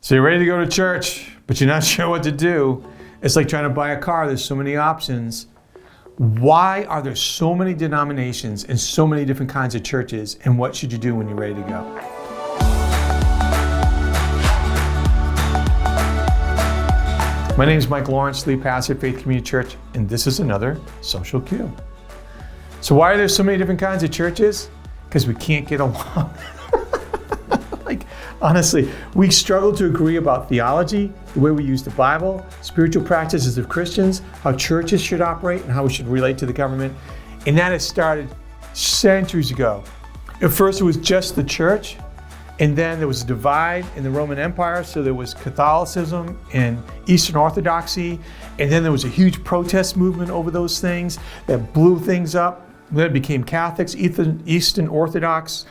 So you're ready to go to church, but you're not sure what to do. It's like trying to buy a car. There's so many options. Why are there so many denominations and so many different kinds of churches? And what should you do when you're ready to go? My name is Mike Lawrence, lead pastor at Faith Community Church, and this is another Social Cue. So why are there so many different kinds of churches? Because we can't get along. Honestly, we struggle to agree about theology, the way we use the Bible, spiritual practices of Christians, how churches should operate, and how we should relate to the government. And that has started centuries ago. At first, it was just the church, and then there was a divide in the Roman Empire, so there was Catholicism and Eastern Orthodoxy, and then there was a huge protest movement over those things that blew things up. Then it became Catholics, Eastern Orthodox,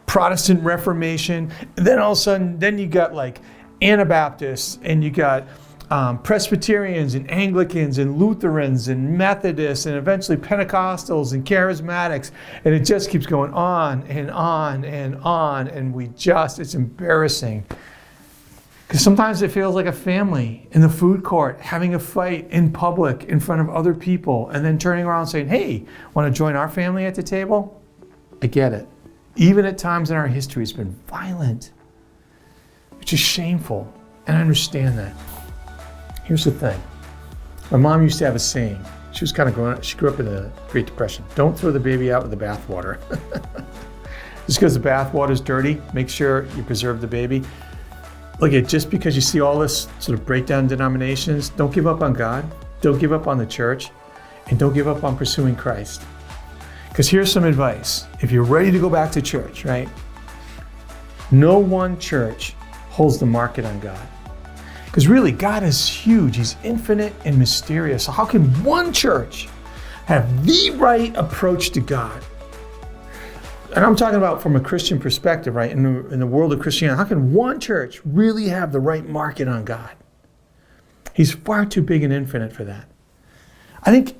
Protestant Reformation, and then all of a sudden, then you got like Anabaptists, and you got Presbyterians and Anglicans and Lutherans and Methodists, and eventually Pentecostals and Charismatics, and it just keeps going on and on and on, and it's embarrassing. Because sometimes it feels like a family in the food court having a fight in public in front of other people, and then turning around and saying, hey, want to join our family at the table? I get it. Even at times in our history, it's been violent, which is shameful, and I understand that. Here's the thing. My mom used to have a saying. She grew up in the Great Depression. Don't throw the baby out with the bathwater. Just because the bathwater is dirty, make sure you preserve the baby. Look, just because you see all this sort of breakdown in denominations, don't give up on God, don't give up on the church, and don't give up on pursuing Christ. Because here's some advice. If you're ready to go back to church, right? No one church holds the market on God. Because really, God is huge. He's infinite and mysterious. So how can one church have the right approach to God? And I'm talking about from a Christian perspective, right? In the world of Christianity, how can one church really have the right market on God? He's far too big and infinite for that. I think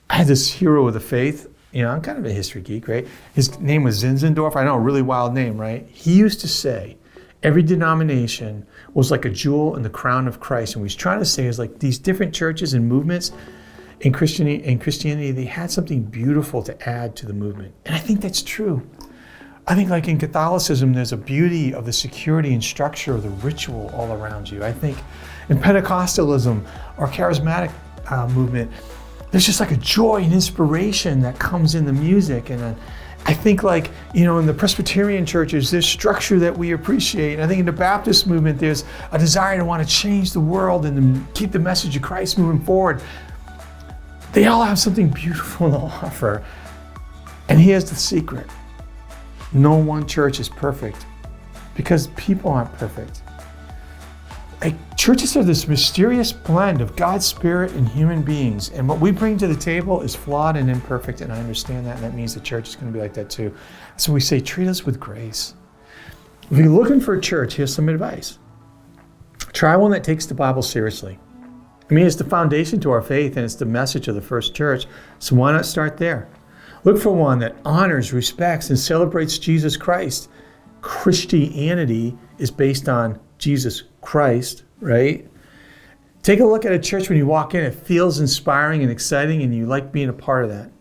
I had this hero of the faith. I'm kind of a history geek, right? His name was Zinzendorf. I know, a really wild name, right? He used to say every denomination was like a jewel in the crown of Christ. And what he's trying to say is like these different churches and movements in Christianity, they had something beautiful to add to the movement. And I think that's true. I think like in Catholicism, there's a beauty of the security and structure of the ritual all around you. I think in Pentecostalism or charismatic movement, there's just like a joy and inspiration that comes in the music. And I think like, in the Presbyterian churches, there's structure that we appreciate. And I think in the Baptist movement, there's a desire to want to change the world and to keep the message of Christ moving forward. They all have something beautiful to offer. And here's the secret. No one church is perfect because people aren't perfect. Churches are this mysterious blend of God's Spirit and human beings. And what we bring to the table is flawed and imperfect. And I understand that. And that means the church is going to be like that too. So we say, treat us with grace. If you're looking for a church, here's some advice. Try one that takes the Bible seriously. It's the foundation to our faith and it's the message of the first church. So why not start there? Look for one that honors, respects, and celebrates Jesus Christ. Christianity is based on Jesus Christ, right? Take a look at a church when you walk in. It feels inspiring and exciting and you like being a part of that.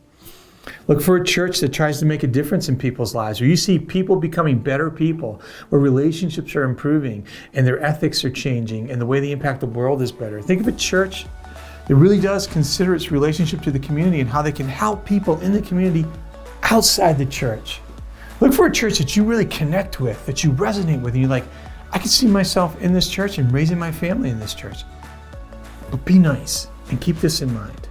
Look for a church that tries to make a difference in people's lives, where you see people becoming better people, where relationships are improving and their ethics are changing and the way they impact the world is better. Think of a church that really does consider its relationship to the community and how they can help people in the community outside the church. Look for a church that you really connect with, that you resonate with, and you're like, I can see myself in this church and raising my family in this church. But be nice and keep this in mind.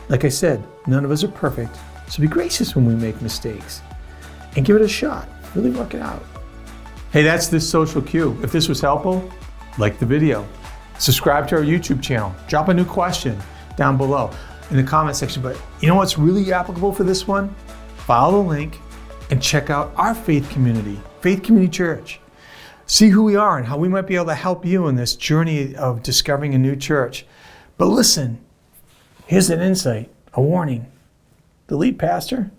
Like I said, none of us are perfect, so be gracious when we make mistakes and give it a shot. Really work it out. Hey, that's this Social Cue. If this was helpful, like the video. Subscribe to our YouTube channel. Drop a new question down below in the comment section. But you know what's really applicable for this one? Follow the link and check out our faith community, Faith Community Church. See who we are and how we might be able to help you in this journey of discovering a new church. But listen, here's an insight, a warning. The lead pastor,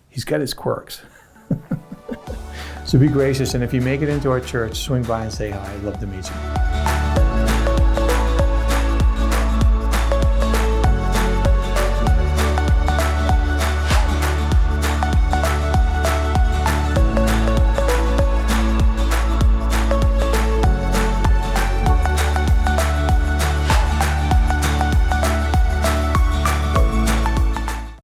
he's got his quirks. So be gracious, and if you make it into our church, swing by and say hi. I'd love to meet you.